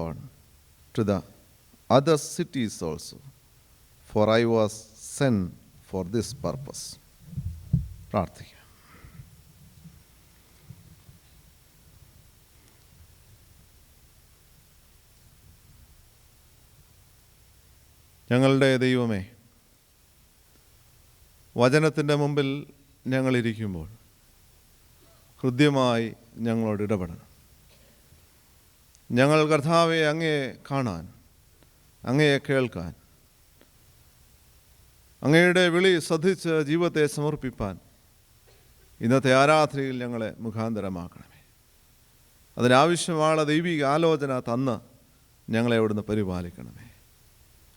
on to the other cities also, for I was sent for this purpose. പ്രാർത്ഥിക്കാം. ഞങ്ങളുടെ ദൈവമേ, വചനത്തിൻ്റെ മുമ്പിൽ ഞങ്ങളിരിക്കുമ്പോൾ ഹൃദ്യമായി ഞങ്ങളോട് ഇടപെടണം. ഞങ്ങൾ കർത്താവെ അങ്ങയെ കാണാൻ, അങ്ങയെ കേൾക്കാൻ, അങ്ങയുടെ വിളി ശ്രദ്ധിച്ച് ജീവിതത്തെ സമർപ്പിപ്പാൻ ഇന്നത്തെ ആരാധനയിൽ ഞങ്ങളെ മുഖാന്തരമാക്കണമേ. അതിനാവശ്യമായ ദൈവിക ആലോചന തന്ന് ഞങ്ങളെ അവിടുന്ന് പരിപാലിക്കണമേ.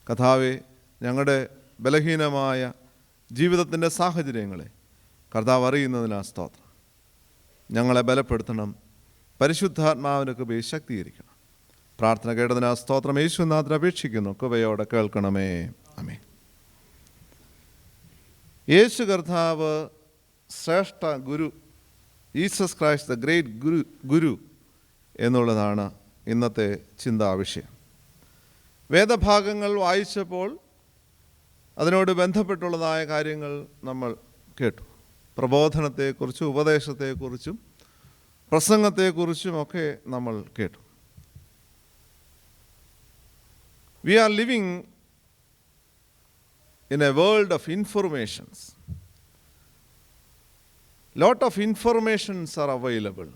കർത്താവെ, ഞങ്ങളുടെ ബലഹീനമായ ജീവിതത്തിൻ്റെ സാഹചര്യങ്ങളെ കർത്താവ് അറിയുന്നതിനാ സ്തോത്രം. ഞങ്ങളെ ബലപ്പെടുത്തണം, പരിശുദ്ധാത്മാവിന് കൃപയെ ശക്തീകരിക്കണം. പ്രാർത്ഥന കേട്ടതിനാ സ്തോത്രം യേശുനാഥൻ അപേക്ഷിക്കുന്നു. കൃപയോടെ കേൾക്കണമേ. ആമേൻ. യേശു കർത്താവ് ശ്രേഷ്ഠ ഗുരു, ജീസസ് ക്രൈസ്റ്റ് ദ ഗ്രേറ്റ് ഗുരു എന്നുള്ളതാണ് ഇന്നത്തെ ചിന്താവിഷയം. വേദഭാഗങ്ങൾ വായിച്ചപ്പോൾ അതിനോട് ബന്ധപ്പെട്ടുള്ളതായ കാര്യങ്ങൾ നമ്മൾ കേട്ടു. പ്രബോധനത്തെക്കുറിച്ചും ഉപദേശത്തെക്കുറിച്ചും പ്രസംഗത്തെക്കുറിച്ചുമൊക്കെ നമ്മൾ കേട്ടു. We are living in a world of informations. Lot of informations are available.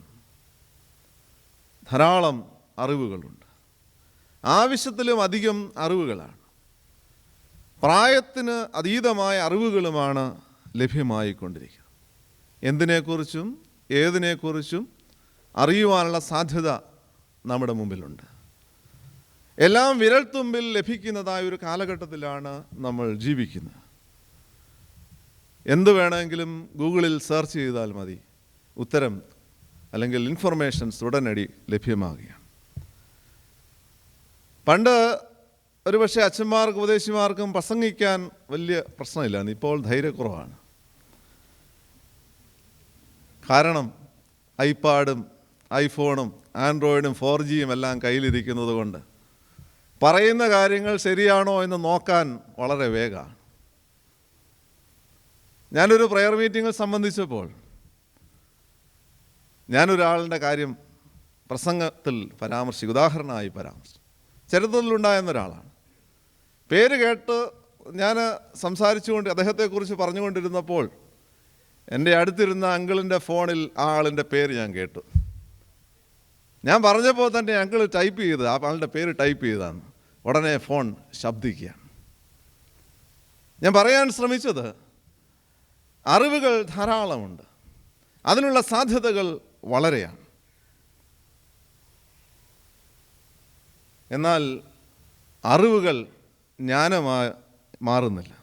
ധാരാളം അറിവുകളുണ്ട്. ആവശ്യത്തിലും അധികം അറിവുകളാണ്. പ്രായത്തിന് അതീതമായ അറിവുകളുമാണ് ലഭ്യമായിക്കൊണ്ടിരിക്കുന്നത്. എന്തിനെക്കുറിച്ചും ഏതിനെക്കുറിച്ചും അറിയുവാനുള്ള സാധ്യത നമ്മുടെ മുമ്പിലുണ്ട്. എല്ലാം വിരൽത്തുമ്പിൽ ലഭിക്കുന്നതായ ഒരു കാലഘട്ടത്തിലാണ് നമ്മൾ ജീവിക്കുന്നത്. എന്ത് വേണമെങ്കിലും ഗൂഗിളിൽ സെർച്ച് ചെയ്താൽ മതി, ഉത്തരം അല്ലെങ്കിൽ ഇൻഫർമേഷൻസ് ഉടനടി ലഭ്യമാകുകയാണ്. പണ്ട് ഒരുപക്ഷെ അച്ഛന്മാർക്കും ഉപദേശിമാർക്കും പ്രസംഗിക്കാൻ വലിയ പ്രശ്നമില്ലായിരുന്നു. ഇപ്പോൾ ധൈര്യക്കുറവാണ്. കാരണം ഐപാഡും ഐഫോണും ആൻഡ്രോയിഡും 4Gയും എല്ലാം കയ്യിലിരിക്കുന്നത് കൊണ്ട് പറയുന്ന കാര്യങ്ങൾ ശരിയാണോ എന്ന് നോക്കാൻ വളരെ വേഗമാണ്. ഞാനൊരു പ്രെയർ മീറ്റിങ്ങിൽ സംബന്ധിച്ചപ്പോൾ ഞാനൊരാളുടെ കാര്യം പ്രസംഗത്തിൽ ഉദാഹരണമായി പരാമർശിച്ചു. ചരിത്രത്തിലുണ്ടായിരുന്ന ഒരാളാണ്. പേര് കേട്ട് ഞാൻ സംസാരിച്ചുകൊണ്ട് അദ്ദേഹത്തെക്കുറിച്ച് പറഞ്ഞുകൊണ്ടിരുന്നപ്പോൾ എൻ്റെ അടുത്തിരുന്ന അങ്കിളിൻ്റെ ഫോണിൽ ആ ആളിൻ്റെ പേര് ഞാൻ കേട്ടു. ഞാൻ പറഞ്ഞപ്പോൾ തന്നെ അങ്കിൾ ടൈപ്പ് ചെയ്ത് ആ ആളുടെ പേര് ടൈപ്പ് ചെയ്താണ്. ഉടനെ ഫോൺ ശബ്ദിക്കുകയാണ്. ഞാൻ പറയാൻ ശ്രമിച്ചത്, അറിവുകൾ ധാരാളമുണ്ട്, അതിനുള്ള സാധ്യതകൾ വളരെയാണ്. എന്നാൽ അറിവുകൾ ജ്ഞാനമായി മാറുന്നില്ല.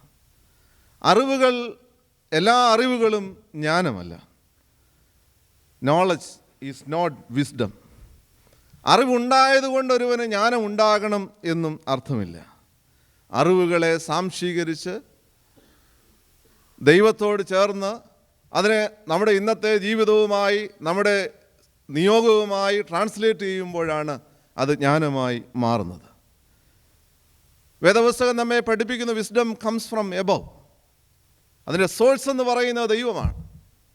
എല്ലാ അറിവുകളും ജ്ഞാനമല്ല. Knowledge is not wisdom. അറിവുണ്ടായതുകൊണ്ട് ഒരുവന് ജ്ഞാനം ഉണ്ടാകണം എന്നും അർത്ഥമില്ല. അറിവുകളെ സാംശീകരിച്ച് ദൈവത്തോട് ചേർന്ന് അതിനെ നമ്മുടെ ഇന്നത്തെ ജീവിതവുമായി നമ്മുടെ നിയോഗവുമായി ട്രാൻസ്ലേറ്റ് ചെയ്യുമ്പോഴാണ് അത് ജ്ഞാനമായി മാറുന്നത്. വേദപുസ്തകം നമ്മെ പഠിപ്പിക്കുന്ന വിസ്ഡം കംസ് ഫ്രം എബവ്. അതിൻ്റെ സോഴ്സ് എന്ന് പറയുന്നത് ദൈവമാണ്.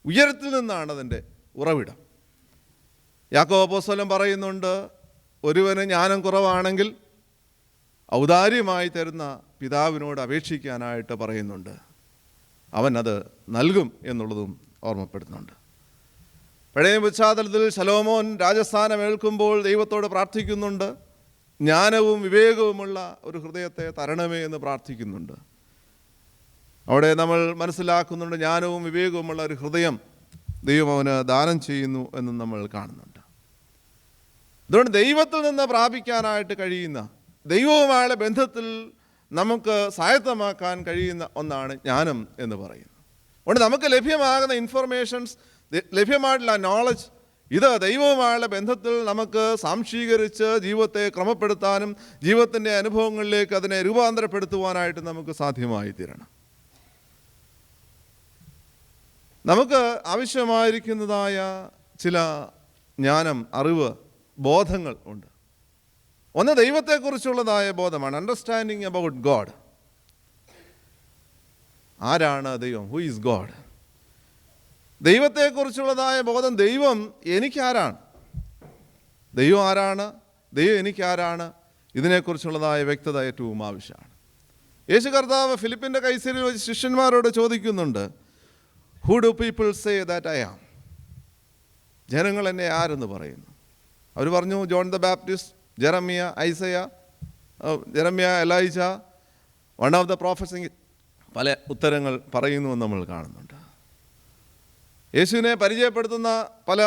ഉയരത്തിൽ നിന്നാണ് അതിൻ്റെ ഉറവിടം. യാക്കോബ് അപ്പോസ്തലൻ പറയുന്നുണ്ട്, ഒരുവന് ജ്ഞാനം കുറവാണെങ്കിൽ ഔദാര്യമായി തരുന്ന പിതാവിനോട് അപേക്ഷിക്കാനായിട്ട് പറയുന്നുണ്ട്. അവൻ അത് നൽകും എന്നുള്ളതും ഓർമ്മപ്പെടുത്തുന്നുണ്ട്. പഴയ പശ്ചാത്തലത്തിൽ ശലോമോൻ രാജസ്ഥാനം ഏൽക്കുമ്പോൾ ദൈവത്തോട് പ്രാർത്ഥിക്കുന്നുണ്ട്, ജ്ഞാനവും വിവേകവുമുള്ള ഒരു ഹൃദയത്തെ തരണമേ എന്ന് പ്രാർത്ഥിക്കുന്നുണ്ട്. അവിടെ നമ്മൾ മനസ്സിലാക്കുന്നുണ്ട്, ജ്ഞാനവും വിവേകവുമുള്ള ഒരു ഹൃദയം ദൈവം അവന് ദാനം ചെയ്യുന്നു എന്നും നമ്മൾ കാണുന്നുണ്ട്. അതുകൊണ്ട് ദൈവത്തിൽ നിന്ന് പ്രാപിക്കാനായിട്ട് കഴിയുന്ന, ദൈവവുമായുള്ള ബന്ധത്തിൽ നമുക്ക് സ്വായത്തമാക്കാൻ കഴിയുന്ന ഒന്നാണ് ജ്ഞാനം എന്ന് പറയുന്നത്. അതുകൊണ്ട് നമുക്ക് ലഭ്യമാകുന്ന ഇൻഫർമേഷൻസ്, ലഭ്യമായിട്ടുള്ള നോളജ്, ഇത് ദൈവവുമായുള്ള ബന്ധത്തിൽ നമുക്ക് സാംശീകരിച്ച് ജീവിതത്തെ ക്രമപ്പെടുത്താനും ജീവിതത്തിൻ്റെ അനുഭവങ്ങളിലേക്ക് അതിനെ രൂപാന്തരപ്പെടുത്തുവാനായിട്ട് നമുക്ക് സാധ്യമായി തീരണം. നമുക്ക് ആവശ്യമായിരിക്കുന്നതായ ചില ജ്ഞാനം, അറിവ്, ബോധങ്ങൾ ഉണ്ട്. ഒന്ന് ദൈവത്തെക്കുറിച്ചുള്ളതായ ബോധമാണ്, അണ്ടർസ്റ്റാൻഡിങ് അബൌട്ട് ഗോഡ്. ആരാണ് ദൈവം? Who is God? ദൈവത്തെക്കുറിച്ചുള്ളതായ ബോധം. ദൈവം എനിക്കാരാണ്? ദൈവം ആരാണ്? ദൈവം എനിക്കാരാണ്? ഇതിനെക്കുറിച്ചുള്ളതായ വ്യക്തത ഏറ്റവും ആവശ്യമാണ്. യേശു കർത്താവ് ഫിലിപ്പിൻ്റെ കൈസരിൽ വെച്ച് ശിഷ്യന്മാരോട് ചോദിക്കുന്നുണ്ട്, who do people say that I am? ജനങ്ങൾ എന്നെ ആരെന്ന് പറയുന്നു? അവർ പറഞ്ഞു, John the Baptist, Jeremiah, Elijah, one of the prophets. പല ഉത്തരങ്ങൾ പറയുന്നുവെന്ന് നമ്മൾ കാണുന്നുണ്ട്. യേശുവിനെ പരിചയപ്പെടുത്തുന്ന പല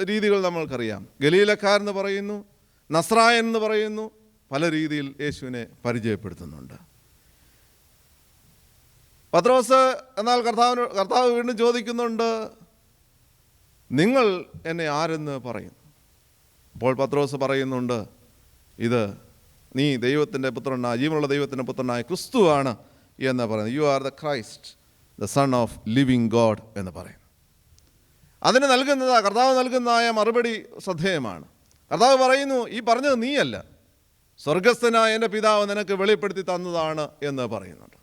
രീതികൾ നമ്മൾക്കറിയാം. ഗലീലക്കാരെന്ന് പറയുന്നു, നസ്രായൻ എന്ന് പറയുന്നു, പല രീതിയിൽ യേശുവിനെ പരിചയപ്പെടുത്തുന്നുണ്ട്. പത്രോസ് എന്നാൽ കർത്താവ് വീണ്ടും ചോദിക്കുന്നുണ്ട്, നിങ്ങൾ എന്നെ ആരെന്ന് പറയുന്നു? അപ്പോൾ പത്രോസ് പറയുന്നുണ്ട്, ഇത് നീ ദൈവത്തിൻ്റെ പുത്രനായ, ജീവനുള്ള ദൈവത്തിൻ്റെ പുത്രനായ ക്രിസ്തുവാണ് എന്ന് പറയുന്നത്. You are the Christ, the son of living God എന്ന് പറയുന്നു. അതിന് കർത്താവ് നൽകുന്നതായ മറുപടി ശ്രദ്ധേയമാണ്. കർത്താവ് പറയുന്നു, ഈ പറഞ്ഞത് നീയല്ല, സ്വർഗസ്ഥനായ എൻ്റെ പിതാവ് നിനക്ക് വെളിപ്പെടുത്തി തന്നതാണ് എന്ന് പറയുന്നുണ്ട്.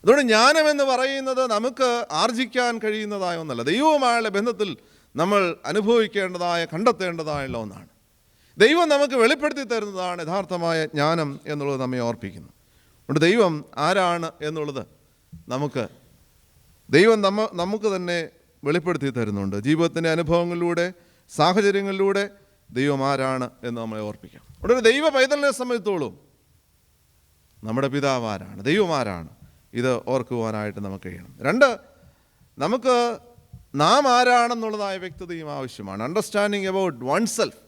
അതുകൊണ്ട് ജ്ഞാനമെന്ന് പറയുന്നത് നമുക്ക് ആർജിക്കാൻ കഴിയുന്നതായ ഒന്നല്ല. ദൈവവുമായുള്ള ബന്ധത്തിൽ നമ്മൾ അനുഭവിക്കേണ്ടതായ, കണ്ടെത്തേണ്ടതായുള്ള ഒന്നാണ്. ദൈവം നമുക്ക് വെളിപ്പെടുത്തി തരുന്നതാണ് യഥാർത്ഥമായ ജ്ഞാനം എന്നുള്ളത് നമ്മെ ഓർപ്പിക്കുന്നു. അതുകൊണ്ട് ദൈവം ആരാണ് എന്നുള്ളത് ദൈവം നമുക്ക് തന്നെ വെളിപ്പെടുത്തി തരുന്നുണ്ട്. ജീവിതത്തിൻ്റെ അനുഭവങ്ങളിലൂടെ, സാഹചര്യങ്ങളിലൂടെ ദൈവം ആരാണ് എന്ന് നമ്മളെ ഓർപ്പിക്കാം. അതുകൊണ്ട് ദൈവ പൈതലിനെ സംബന്ധിച്ചോളം നമ്മുടെ പിതാവ് ആരാണ്, ദൈവം ആരാണ്, ഇത് ഓർക്കുവാനായിട്ട് നമുക്ക് കഴിയണം. രണ്ട്, നമുക്ക് നാം ആരാണെന്നുള്ളതായ വ്യക്തതയും ആവശ്യമാണ്. Understanding about oneself.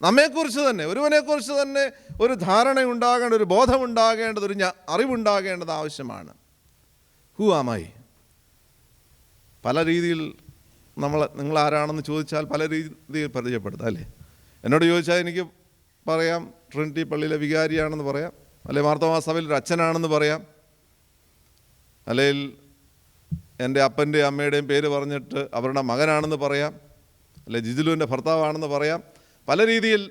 നമ്മെക്കുറിച്ച് തന്നെ, ഒരുവനെക്കുറിച്ച് തന്നെ ഒരു ധാരണയുണ്ടാകേണ്ടത്, ഒരു ബോധമുണ്ടാകേണ്ടത്, ഒരു അറിവുണ്ടാകേണ്ടത് ആവശ്യമാണ്. Who am I? പല രീതിയിൽ നിങ്ങൾ ആരാണെന്ന് ചോദിച്ചാൽ പല രീതിയിൽ പരിചയപ്പെടുത്താം അല്ലേ? എന്നോട് ചോദിച്ചാൽ എനിക്ക് പറയാം ട്രിനിറ്റി പള്ളിയിലെ വികാരിയാണെന്ന് പറയാം, അല്ലെങ്കിൽ മാർത്തോമാ സഭയിൽ ഒരു അച്ഛനാണെന്ന് പറയാം, അല്ലെങ്കിൽ എൻ്റെ അപ്പൻ്റെയും അമ്മയുടെയും പേര് പറഞ്ഞിട്ട് അവരുടെ മകനാണെന്ന് പറയാം, അല്ലെ ജിജുലുവിൻ്റെ ഭർത്താവാണെന്ന് പറയാം. പല രീതിയിൽ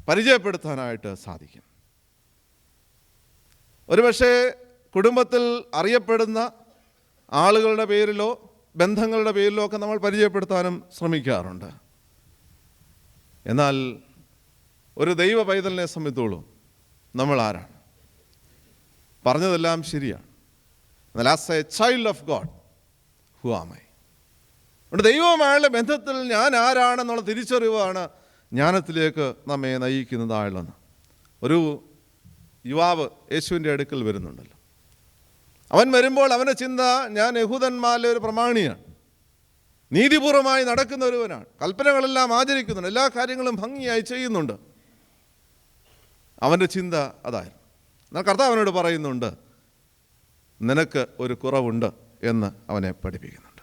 പരിചയപ്പെടുത്താനായിട്ട് സാധിക്കും. ഒരുപക്ഷെ കുടുംബത്തിൽ അറിയപ്പെടുന്ന ആളുകളുടെ പേരിലോ ബന്ധങ്ങളുടെ പേരിലോ ഒക്കെ നമ്മൾ പരിചയപ്പെടുത്താനും ശ്രമിക്കാറുണ്ട്. എന്നാൽ ഒരു ദൈവ പൈതലിനെ സംബന്ധിച്ചോളം നമ്മൾ ആരാണ്? പറഞ്ഞതെല്ലാം ശരിയാണ്. എന്നാൽ as a child of God, who am I? അതുകൊണ്ട് ദൈവവുമായുള്ള ബന്ധത്തിൽ ഞാൻ ആരാണെന്നുള്ള തിരിച്ചറിവാണ് ജ്ഞാനത്തിലേക്ക് നമ്മെ നയിക്കുന്നതായുള്ളതെന്ന്. ഒരു യുവാവ് യേശുവിൻ്റെ അടുക്കൽ വരുന്നുണ്ടല്ലോ. അവൻ വരുമ്പോൾ അവൻ്റെ ചിന്ത, ഞാൻ യഹൂദന്മാരിലെ ഒരു പ്രമാണിയാണ്, നീതിപൂർവമായി നടക്കുന്ന ഒരുവനാണ്, കൽപ്പനകളെല്ലാം ആചരിക്കുന്നുണ്ട്, എല്ലാ കാര്യങ്ങളും ഭംഗിയായി ചെയ്യുന്നുണ്ട്. അവൻ്റെ ചിന്ത അതായിരുന്നു. എന്നാൽ കർത്താവ് അവനോട് പറയുന്നുണ്ട്, നിനക്ക് ഒരു കുറവുണ്ട് എന്ന് അവനെ പഠിപ്പിക്കുന്നുണ്ട്.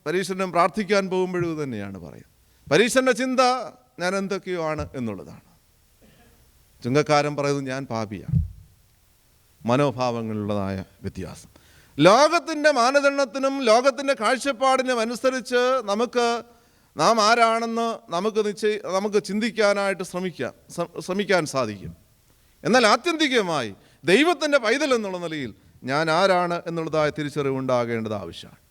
പരീശനും പ്രാർത്ഥിക്കാൻ പോകുമ്പോഴും തന്നെയാണ് പറയുന്നത്. പരീശൻ്റെ ചിന്ത ഞാൻ എന്തൊക്കെയോ ആണ് എന്നുള്ളതാണ്. ചുങ്കക്കാരൻ പറയുന്നത് ഞാൻ പാപിയാണ്. മനോഭാവങ്ങളിലുള്ളതായ വ്യത്യാസം. ലോകത്തിൻ്റെ മാനദണ്ഡത്തിനും ലോകത്തിൻ്റെ കാഴ്ചപ്പാടിനും അനുസരിച്ച് നാം ആരാണെന്ന് നമുക്ക് ചിന്തിക്കാനായിട്ട് ശ്രമിക്കാൻ സാധിക്കും. എന്നാൽ ആത്യന്തികമായി ദൈവത്തിൻ്റെ പൈതൽ എന്നുള്ള നിലയിൽ ഞാൻ ആരാണ് എന്നുള്ളതായ തിരിച്ചറിവുണ്ടാകേണ്ടത് ആവശ്യമാണ്.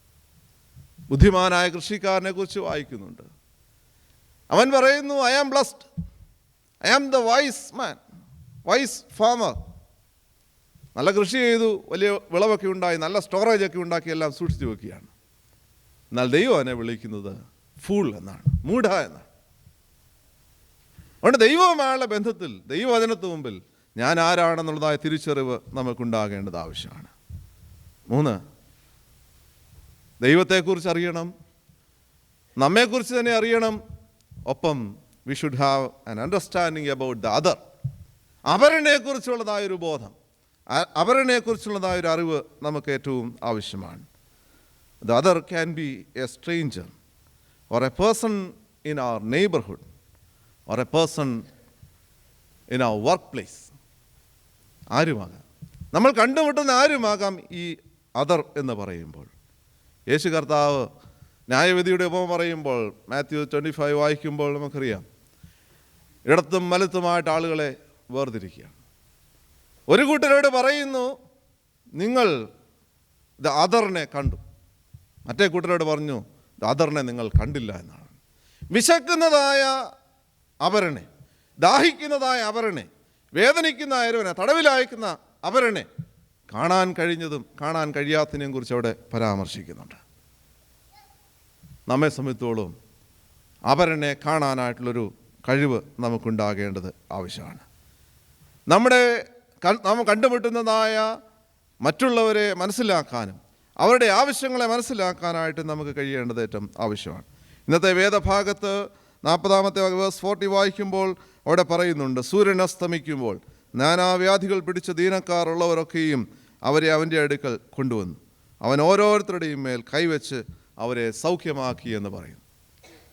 ബുദ്ധിമാനായ കൃഷിക്കാരനെ കുറിച്ച് വായിക്കുന്നുണ്ട്. അവൻ പറയുന്നു, I am blessed, I am the wise man, wise farmer. നല്ല കൃഷി ചെയ്തു, വലിയ വിളവൊക്കെ ഉണ്ടായി, നല്ല സ്റ്റോറേജൊക്കെ ഉണ്ടാക്കി എല്ലാം സൂക്ഷിച്ചു വെക്കുകയാണ്. എന്നാൽ ദൈവം അവനെ വിളിക്കുന്നത് ഫൂൾ എന്നാണ്, മൂഢ എന്നാണ്. അതുകൊണ്ട് ദൈവവുമായുള്ള ബന്ധത്തിൽ, ദൈവവചനത്തിന് മുമ്പിൽ ഞാൻ ആരാണെന്നുള്ളതായ തിരിച്ചറിവ് നമുക്കുണ്ടാകേണ്ടത് ആവശ്യമാണ്. 3, ദൈവത്തെക്കുറിച്ച് അറിയണം, നമ്മെക്കുറിച്ച് തന്നെ അറിയണം. ഒപ്പം we should have an understanding about the other. അവരനെക്കുറിച്ചുള്ളതായൊരു ബോധം, അവരനെക്കുറിച്ചുള്ളതായൊരു അറിവ് നമുക്ക് ഏറ്റവും ആവശ്യമാണ്. The other can be a stranger or a person in our neighborhood or a person in our workplace. ആരുമാകാം, നമ്മൾ കണ്ടുമുട്ടുന്ന ആരുമാകാം ഈ അതർ എന്ന് പറയുമ്പോൾ. യേശു കർത്താവ് ന്യായവിധിയുടെ ഉപമ പറയുമ്പോൾ മാത്യു 25 വായിക്കുമ്പോൾ നമുക്കറിയാം, ഇടത്തും വലത്തുമായിട്ട് ആളുകളെ വേർതിരിക്കുക. ഒരു കൂട്ടരോട് പറയുന്നു, നിങ്ങൾ ദ അതറിനെ കണ്ടു. മറ്റേ കൂട്ടരോട് പറഞ്ഞു, ദ അതറിനെ നിങ്ങൾ കണ്ടില്ല എന്നാണ്. വിശക്കുന്നതായ അവരനെ, ദാഹിക്കുന്നതായ അവരനെ, വേദനിക്കുന്ന ഒരുവനെ, തടവിലായിരിക്കുന്ന അവരനെ കാണാൻ കഴിഞ്ഞതും കാണാൻ കഴിയാത്തതിനെയും കുറിച്ച് അവിടെ പരാമർശിക്കുന്നുണ്ട്. നമ്മെ സംബന്ധിച്ചോളം അവരനെ കാണാനായിട്ടുള്ളൊരു കഴിവ് നമുക്കുണ്ടാകേണ്ടത് ആവശ്യമാണ്. നാം കണ്ടുമുട്ടുന്നതായ മറ്റുള്ളവരെ മനസ്സിലാക്കാനും അവരുടെ ആവശ്യങ്ങളെ മനസ്സിലാക്കാനായിട്ട് നമുക്ക് കഴിയേണ്ടത് ഏറ്റവും ആവശ്യമാണ്. ഇന്നത്തെ വേദഭാഗത്ത് 40-ാമത്തെ വേഴ്സ് 40 വായിക്കുമ്പോൾ അവിടെ പറയുന്നുണ്ട്, സൂര്യൻ അസ്തമിക്കുമ്പോൾ നാനാവ്യാധികൾ പിടിച്ച ദീനക്കാർ ഉള്ളവരൊക്കെയും അവരെ അവൻ്റെ അടുക്കൽ കൊണ്ടുവന്നു. അവൻ ഓരോരുത്തരുടെയും മേൽ കൈവച്ച് അവരെ സൗഖ്യമാക്കി എന്ന് പറയുന്നു.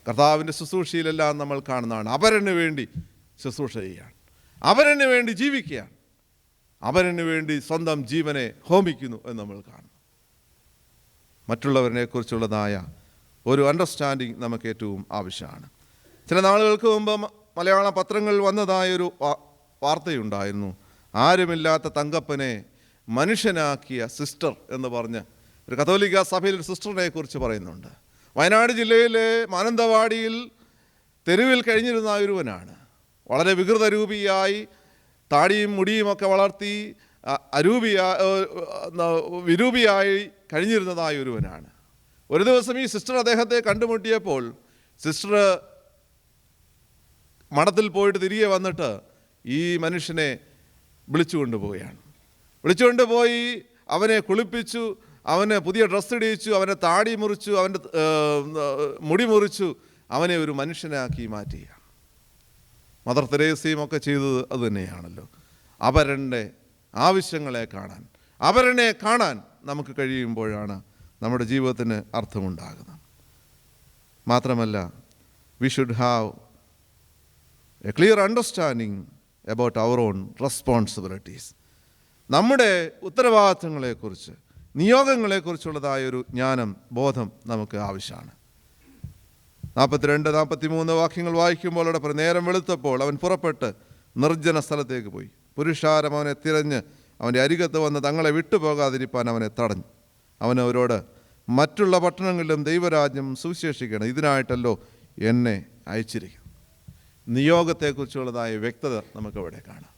കർത്താവിൻ്റെ ശുശ്രൂഷയിലെല്ലാം നമ്മൾ കാണുന്നതാണ്. അവരന് വേണ്ടി ശുശ്രൂഷ ചെയ്യുകയാണ്, അവരന് വേണ്ടി ജീവിക്കുകയാണ്, അവരന് വേണ്ടി സ്വന്തം ജീവനെ ഹോമിക്കുന്നു എന്ന് നമ്മൾ കാണുന്നു. മറ്റുള്ളവരെ കുറിച്ചുള്ളതായ ഒരു അണ്ടർസ്റ്റാൻഡിങ് നമുക്ക് ഏറ്റവും ആവശ്യമാണ്. ചില നാളുകൾക്ക് മുമ്പ് മലയാള പത്രങ്ങളിൽ വന്നതായൊരു വാർത്തയുണ്ടായിരുന്നു. ആരുമില്ലാത്ത തങ്കപ്പനെ മനുഷ്യനാക്കിയ സിസ്റ്റർ എന്ന് പറഞ്ഞ് ഒരു കത്തോലിക്ക സഭയിൽ ഒരു സിസ്റ്ററിനെ കുറിച്ച് പറയുന്നുണ്ട്. വയനാട് ജില്ലയിലെ മാനന്തവാടിയിൽ തെരുവിൽ കഴിഞ്ഞിരുന്ന ഒരുവനാണ്. വളരെ വികൃതരൂപിയായി താടിയും മുടിയുമൊക്കെ വളർത്തി വിരൂപിയായി കഴിഞ്ഞിരുന്നതായ ഒരുവനാണ്. ഒരു ദിവസം ഈ സിസ്റ്റർ അദ്ദേഹത്തെ കണ്ടുമുട്ടിയപ്പോൾ സിസ്റ്റർ മഠത്തിൽ പോയിട്ട് തിരികെ വന്നിട്ട് ഈ മനുഷ്യനെ വിളിച്ചുകൊണ്ടുപോവുകയാണ്. വിളിച്ചുകൊണ്ടുപോയി അവനെ കുളിപ്പിച്ചു, അവന് പുതിയ ഡ്രസ്സ് ഇടിയിച്ചു, അവനെ താടി മുറിച്ചു, അവൻ്റെ മുടി മുറിച്ചു, അവനെ ഒരു മനുഷ്യനാക്കി മാറ്റിയ മദർ തെരേസയും ഒക്കെ ചെയ്തത് അതുതന്നെയാണല്ലോ. അവരൻ്റെ ആവശ്യങ്ങളെ കാണാൻ, അവരനെ കാണാൻ നമുക്ക് കഴിയുമ്പോഴാണ് നമ്മുടെ ജീവിതത്തിന് അർത്ഥമുണ്ടാകുന്നത്. മാത്രമല്ല, we should have a clear understanding about our own responsibilities. നമ്മുടെ ഉത്തരവാദിത്തങ്ങളെക്കുറിച്ച്, നിയോഗങ്ങളെക്കുറിച്ചുള്ളതായൊരു ജ്ഞാനം, ബോധം നമുക്ക് ആവശ്യമാണ്. 42-43 വാക്യങ്ങൾ വായിക്കുമ്പോൾ അവിടെ നേരം വെളുത്തപ്പോൾ അവൻ പുറപ്പെട്ട് നിർജ്ജന സ്ഥലത്തേക്ക് പോയി. പുരുഷാരം അവനെ തിരഞ്ഞ് അവൻ്റെ അരികത്ത് വന്ന് തങ്ങളെ വിട്ടുപോകാതിരിപ്പാൻ അവനെ തടഞ്ഞു. അവൻ അവരോട്, മറ്റുള്ള പട്ടണങ്ങളിലും ദൈവരാജ്യം സുവിശേഷിക്കണം, ഇതിനായിട്ടല്ലോ എന്നെ അയച്ചിരിക്കുന്നു. നിയോഗത്തെക്കുറിച്ചുള്ളതായ വ്യക്തത നമുക്കവിടെ കാണാം.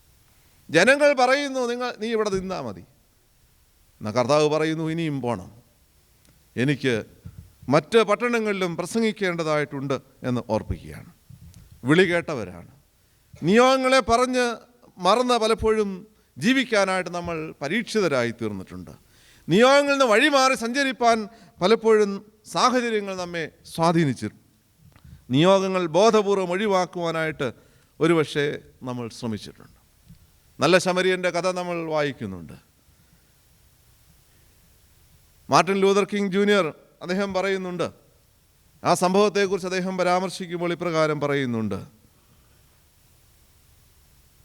ജനങ്ങൾ പറയുന്നു, നീ ഇവിടെ നിന്നാൽ മതി. എന്നാൽ കർത്താവ് പറയുന്നു, ഇനിയും പോകണം, എനിക്ക് മറ്റ് പട്ടണങ്ങളിലും പ്രസംഗിക്കേണ്ടതായിട്ടുണ്ട് എന്ന് ഓർപ്പിക്കുകയാണ്. വിളി കേട്ടവരാണ്. നിയോഗങ്ങളെ പറഞ്ഞ് മറന്ന് പലപ്പോഴും ജീവിക്കാനായിട്ട് നമ്മൾ പരീക്ഷിതരായി തീർന്നിട്ടുണ്ട്. നിയോഗങ്ങളിൽ നിന്ന് വഴിമാറി സഞ്ചരിപ്പാൻ പലപ്പോഴും സാഹചര്യങ്ങൾ നമ്മെ സ്വാധീനിച്ചിട്ടുണ്ട്. നിയോഗങ്ങൾ ബോധപൂർവം ഒഴിവാക്കുവാനായിട്ട് ഒരുപക്ഷെ നമ്മൾ ശ്രമിച്ചിട്ടുണ്ട്. നല്ല ശമരിയൻ്റെ കഥ നമ്മൾ വായിക്കുന്നുണ്ട്. മാർട്ടിൻ ലൂതർ കിങ് ജൂനിയർ അദ്ദേഹം പറയുന്നുണ്ട്, ആ സംഭവത്തെക്കുറിച്ച് അദ്ദേഹം പരാമർശിക്കുമ്പോൾ ഇപ്രകാരം പറയുന്നുണ്ട്,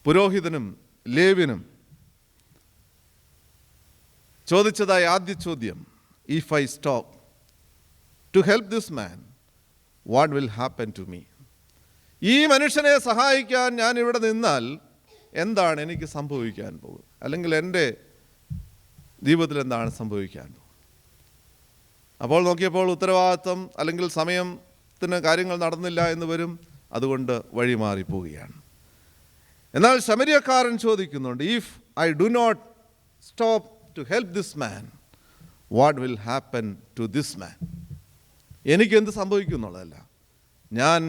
പുരോഹിതനും ലേവ്യനും ചോദിച്ചതായ ആദ്യ ചോദ്യം, if I stop to help this man, what will happen to me? ഈ മനുഷ്യനെ സഹായിക്കാൻ ഞാൻ ഇവിടെ നിന്നാൽ എന്താണ് എനിക്ക് സംഭവിക്കാൻ പോകുന്നത്, അല്ലെങ്കിൽ എൻ്റെ ജീവിതത്തിൽ എന്താണ് സംഭവിക്കാൻ പോകുന്നത്? അപ്പോൾ നോക്കിയപ്പോൾ ഉത്തരവാദിത്വം അല്ലെങ്കിൽ സമയത്തിന് കാര്യങ്ങൾ നടന്നില്ല എന്ന് വരും, അതുകൊണ്ട് വഴിമാറിപ്പോവുകയാണ്. എന്നാൽ ശമരിയക്കാരൻ ചോദിക്കുന്നുണ്ട്, if I do not stop to help this man, what will happen to this man? എനിക്കെന്ത് സംഭവിക്കും എന്നുള്ളതല്ല, ഞാൻ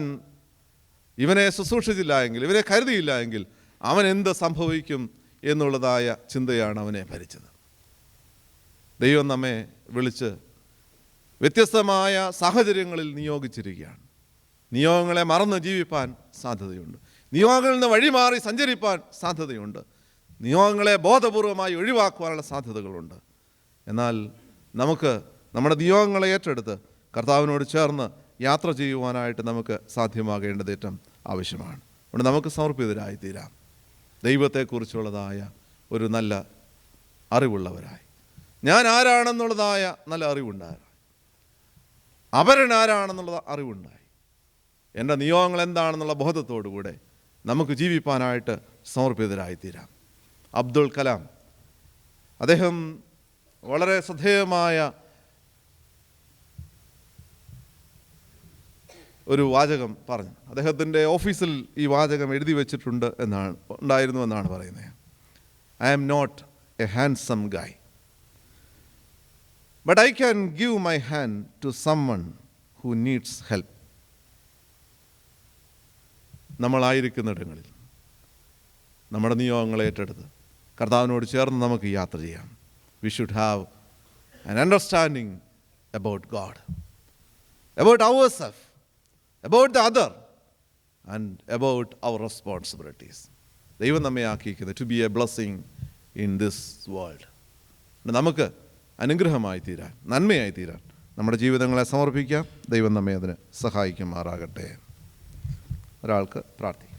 ഇവനെ ശുശ്രൂഷിച്ചില്ല എങ്കിൽ, ഇവരെ കരുതിയില്ല എങ്കിൽ അവൻ എന്ത് സംഭവിക്കും എന്നുള്ളതായ ചിന്തയാണ് അവനെ ഭരിച്ചത്. ദൈവം നമ്മെ വിളിച്ച് വ്യത്യസ്തമായ സാഹചര്യങ്ങളിൽ നിയോഗിച്ചിരിക്കുകയാണ്. നിയോഗങ്ങളെ മറന്ന് ജീവിപ്പാൻ സാധ്യതയുണ്ട്, നിയോഗങ്ങളിൽ നിന്ന് വഴിമാറി സഞ്ചരിപ്പാൻ സാധ്യതയുണ്ട്, നിയോഗങ്ങളെ ബോധപൂർവമായി ഒഴിവാക്കുവാനുള്ള സാധ്യതകളുണ്ട്. എന്നാൽ നമുക്ക് നമ്മുടെ നിയോഗങ്ങളെ ഏറ്റെടുത്ത് കർത്താവിനോട് ചേർന്ന് യാത്ര ചെയ്യുവാനായിട്ട് നമുക്ക് സാധ്യമാകേണ്ടത് ഏറ്റവും ആവശ്യമാണ്. അതുകൊണ്ട് നമുക്ക് സമർപ്പിതരായി തീരാം, ദൈവത്തെക്കുറിച്ചുള്ളതായ ഒരു നല്ല അറിവുള്ളവരായി, ഞാൻ ആരാണെന്നുള്ളതായ നല്ല അറിവുണ്ടായ അപരനാരാണെന്നുള്ള അറിവുണ്ടായി. എൻ്റെ നിയോഗങ്ങൾ എന്താണെന്നുള്ള ബോധത്തോടു കൂടെ നമുക്ക് ജീവിപ്പാനായിട്ട് സമർപ്പിതരായിത്തീരാം. അബ്ദുൽ കലാം, അദ്ദേഹം വളരെ ശ്രദ്ധേയമായ ഒരു വാചകം പറഞ്ഞു. അദ്ദേഹത്തിൻ്റെ ഓഫീസിൽ ഈ വാചകം എഴുതി വെച്ചിട്ടുണ്ട് ഉണ്ടായിരുന്നു എന്നാണ് പറയുന്നത്. I am not a handsome guy, but I can give my hand to someone who needs help. നമ്മളായിരിക്കുന്നിടങ്ങളിൽ നമ്മുടെ നിയോഗങ്ങളെ ഏറ്റെടുത്ത് കർത്താവിനോട് ചേർന്ന് നമുക്ക് യാത്ര ചെയ്യാം. We should have an understanding about God, about ourselves, about the other, and about our responsibilities. ദൈവം നമ്മെ ആക്കിയിരിക്കുന്നത് to be a blessing in this world. നമുക്ക് അനുഗ്രഹമായി തീരാൻ, നന്മയായി തീരാൻ നമ്മുടെ ജീവിതങ്ങളെ സമർപ്പിക്കാം. ദൈവം നമ്മെ അതിന് സഹായിക്കുമാറാകട്ടെ. ഒരാൾക്ക് പ്രാർത്ഥിക്കാം.